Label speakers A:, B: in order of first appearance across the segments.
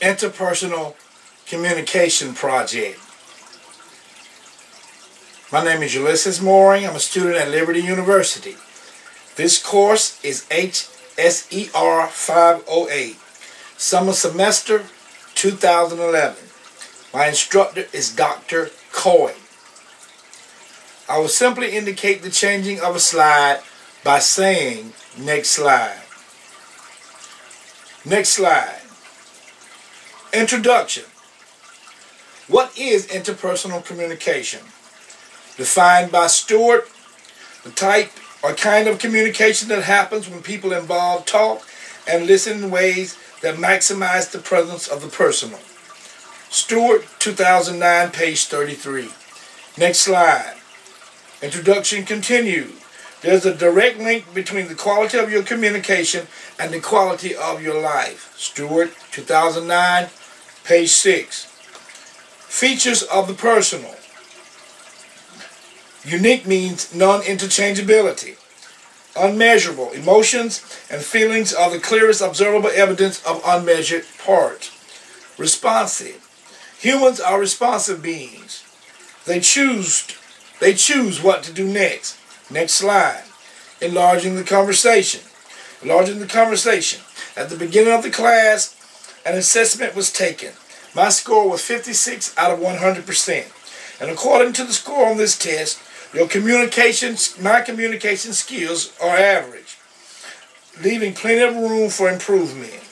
A: Interpersonal Communication Project. My name is Ulysses. I'm a student at Liberty University. This course is HSER 508, summer semester 2011. My instructor is Dr. Coy. I will simply indicate the changing of a slide by saying next slide. Next slide. Introduction. What is interpersonal communication? Defined by Stewart, the type or kind of communication that happens when people involved talk and listen in ways that maximize the presence of the personal. Stewart, 2009, page 33. Next slide. Introduction continued. There's a direct link between the quality of your communication and the quality of your life. Stewart, 2009, page 6. Features of the personal. Unique means non-interchangeability. Unmeasurable. Emotions and feelings are the clearest observable evidence of unmeasured parts. Responsive. Humans are responsive beings. They choose what to do next. Next slide. Enlarging the conversation. Enlarging the conversation. At the beginning of the class, an assessment was taken. My score was 56 out of 100%. And according to the score on this test, my communication skills are average, leaving plenty of room for improvement.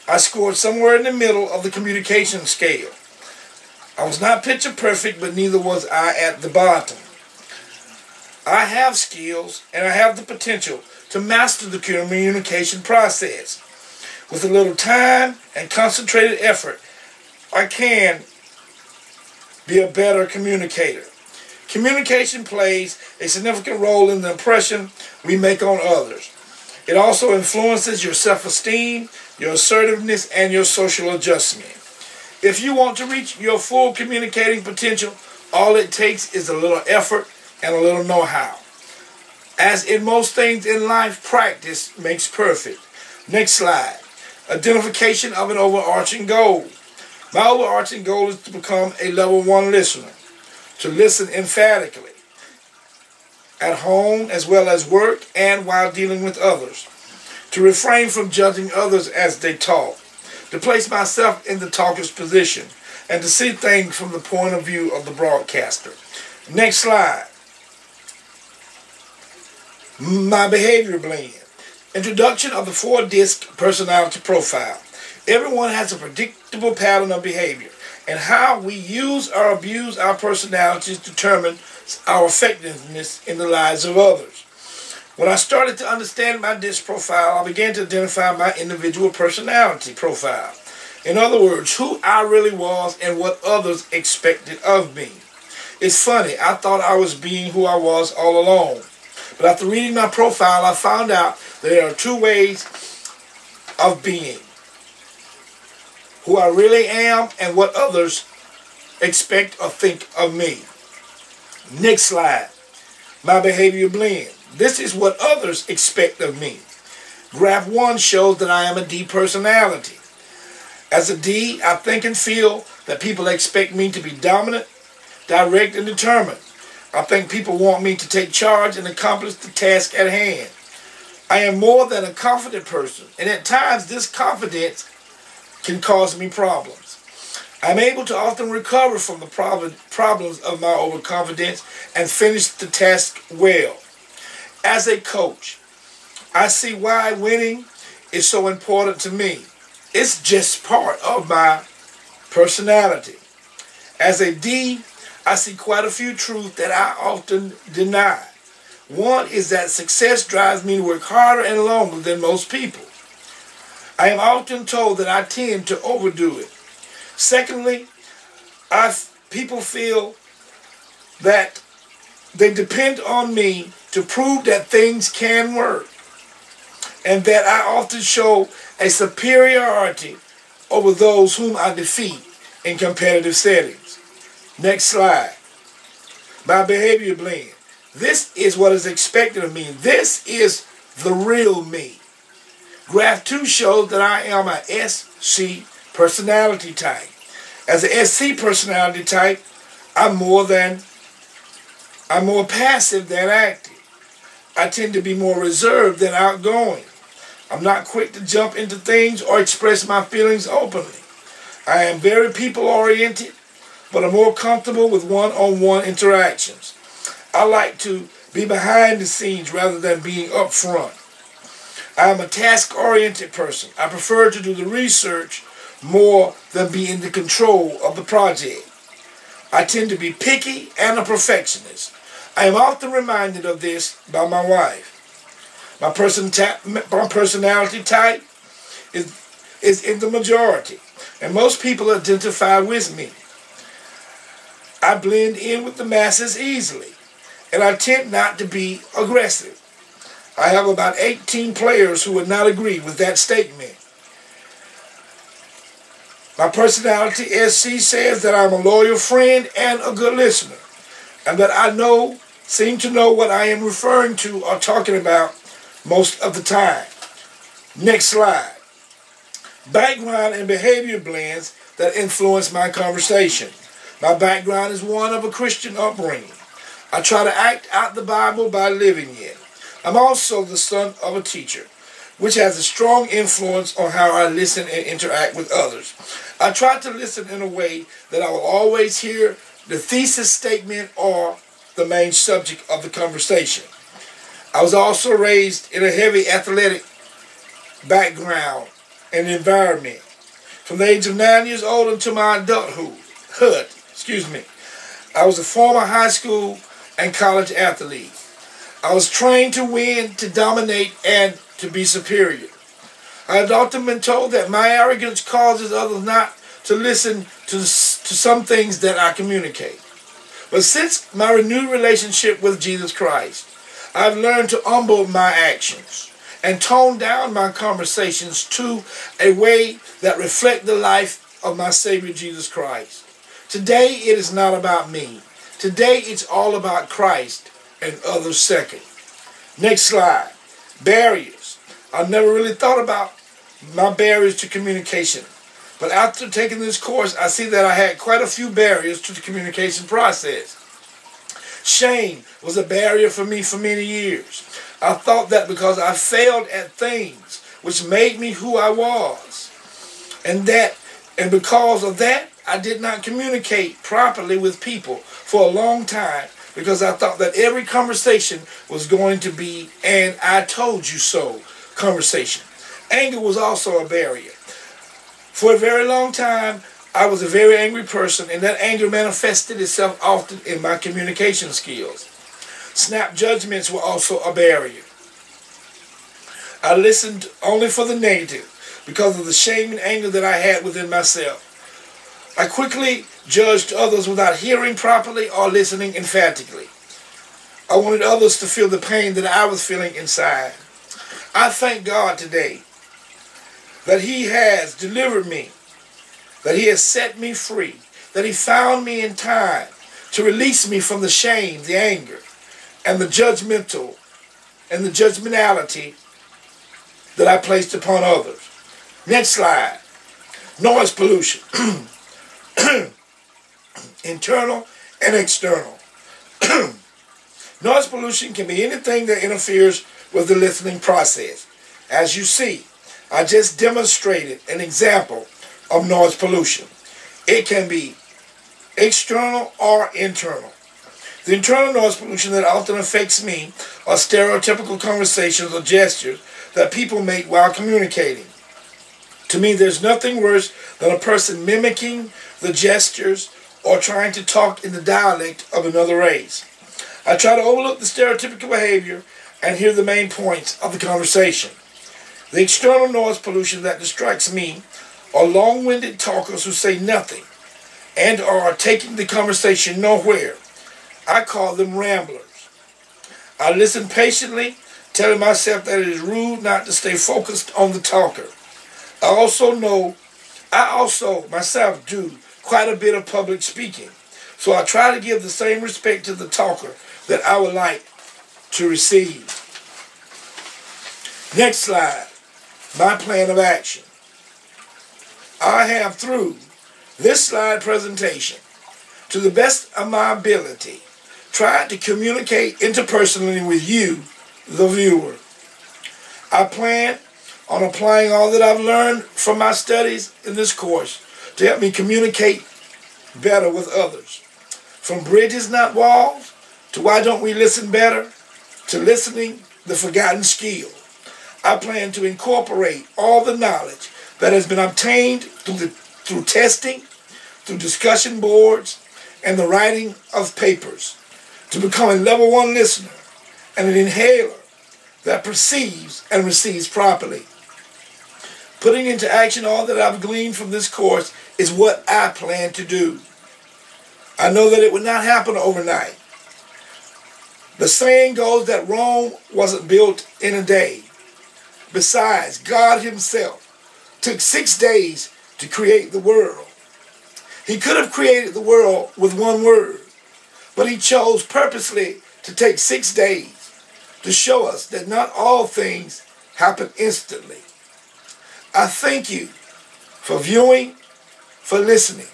A: I scored somewhere in the middle of the communication scale. I was not picture perfect, but neither was I at the bottom. I have skills and I have the potential to master the communication process. With a little time and concentrated effort, I can be a better communicator. Communication plays a significant role in the impression we make on others. It also influences your self-esteem, your assertiveness, and your social adjustment. If you want to reach your full communicating potential, all it takes is a little effort and a little know-how. As in most things in life, practice makes perfect. Next slide. Identification of an overarching goal. My overarching goal is to become a level 1 listener, to listen emphatically, at home as well as work and while dealing with others, to refrain from judging others as they talk, to place myself in the talker's position, and to see things from the point of view of the broadcaster. Next slide. My behavior blend. Introduction of the 4-disc personality profile. Everyone has a predictable pattern of behavior, and how we use or abuse our personalities determines our effectiveness in the lives of others. When I started to understand my disc profile, I began to identify my individual personality profile. In other words, who I really was and what others expected of me. It's funny, I thought I was being who I was all along. But after reading my profile, I found out there are 2 ways of being. Who I really am and what others expect or think of me. Next slide. My behavior blend. This is what others expect of me. Graph 1 shows that I am a D personality. As a D, I think and feel that people expect me to be dominant, direct, and determined. I think people want me to take charge and accomplish the task at hand. I am more than a confident person, and at times this confidence can cause me problems. I'm able to often recover from the problems of my overconfidence and finish the task well. As a coach, I see why winning is so important to me. It's just part of my personality. As a D, I see quite a few truths that I often deny. One is that success drives me to work harder and longer than most people. I am often told that I tend to overdo it. Secondly, people feel that they depend on me to prove that things can work, and that I often show a superiority over those whom I defeat in competitive settings. Next slide. My behavior blend. This is what is expected of me. This is the real me. Graph 2 shows that I am a SC Personality type. As a SC personality type, I'm more passive than active. I tend to be more reserved than outgoing. I'm not quick to jump into things or express my feelings openly. I am very people-oriented, but I'm more comfortable with one-on-one interactions. I like to be behind the scenes rather than being up front. I am a task-oriented person. I prefer to do the research more than be in the control of the project. I tend to be picky and a perfectionist. I am often reminded of this by my wife. My personality type is in the majority, and most people identify with me. I blend in with the masses easily, and I tend not to be aggressive. I have about 18 players who would not agree with that statement. My personality, SC, says that I'm a loyal friend and a good listener, and that I seem to know what I am referring to or talking about most of the time. Next slide. Background and behavior blends that influence my conversation. My background is one of a Christian upbringing. I try to act out the Bible by living it. I'm also the son of a teacher, which has a strong influence on how I listen and interact with others. I try to listen in a way that I will always hear the thesis statement or the main subject of the conversation. I was also raised in a heavy athletic background and environment. From the age of 9 years old until my adulthood, I was a former high school and college athlete. I was trained to win, to dominate, and to be superior. I had often been told that my arrogance causes others not to listen to some things that I communicate. But since my renewed relationship with Jesus Christ, I've learned to humble my actions and tone down my conversations to a way that reflect the life of my Savior Jesus Christ. Today it is not about me. Today it's all about Christ and others second. Next slide. Barriers. I've never really thought about my barriers to communication. But after taking this course, I see that I had quite a few barriers to the communication process. Shame was a barrier for me for many years. I thought that because I failed at things which made me who I was, and because of that, I did not communicate properly with people for a long time because I thought that every conversation was going to be an I told you so conversation. Anger was also a barrier. For a very long time, I was a very angry person, and that anger manifested itself often in my communication skills. Snap judgments were also a barrier. I listened only for the negative because of the shame and anger that I had within myself. I quickly judged others without hearing properly or listening emphatically. I wanted others to feel the pain that I was feeling inside. I thank God today that He has delivered me, that He has set me free, that He found me in time to release me from the shame, the anger, and the judgmentality that I placed upon others. Next slide. Noise pollution. Internal and external. Noise pollution can be anything that interferes with the listening process. As you see, I just demonstrated an example of noise pollution. It can be external or internal. The internal noise pollution that often affects me are stereotypical conversations or gestures that people make while communicating. To me, there's nothing worse than a person mimicking the gestures or trying to talk in the dialect of another race. I try to overlook the stereotypical behavior and hear the main points of the conversation. The external noise pollution that distracts me are long-winded talkers who say nothing and are taking the conversation nowhere. I call them ramblers. I listen patiently, telling myself that it is rude not to stay focused on the talker. I also myself do quite a bit of public speaking, so I try to give the same respect to the talker that I would like to receive. Next slide. My plan of action. I have, through this slide presentation, to the best of my ability, tried to communicate interpersonally with you, the viewer. I plan on applying all that I've learned from my studies in this course to help me communicate better with others. From bridges, not walls, to why don't we listen better, to listening, the forgotten skill. I plan to incorporate all the knowledge that has been obtained through testing, through discussion boards, and the writing of papers, to become a level 1 listener and an inhaler that perceives and receives properly. Putting into action all that I've gleaned from this course is what I plan to do. I know that it would not happen overnight. The saying goes that Rome wasn't built in a day. Besides, God himself took 6 days to create the world. He could have created the world with 1 word, but he chose purposely to take 6 days to show us that not all things happen instantly. I thank you for viewing, for listening.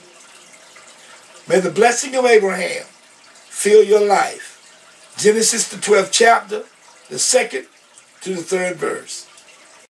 A: May the blessing of Abraham fill your life. Genesis, the 12th chapter, the 2nd to the 3rd verse.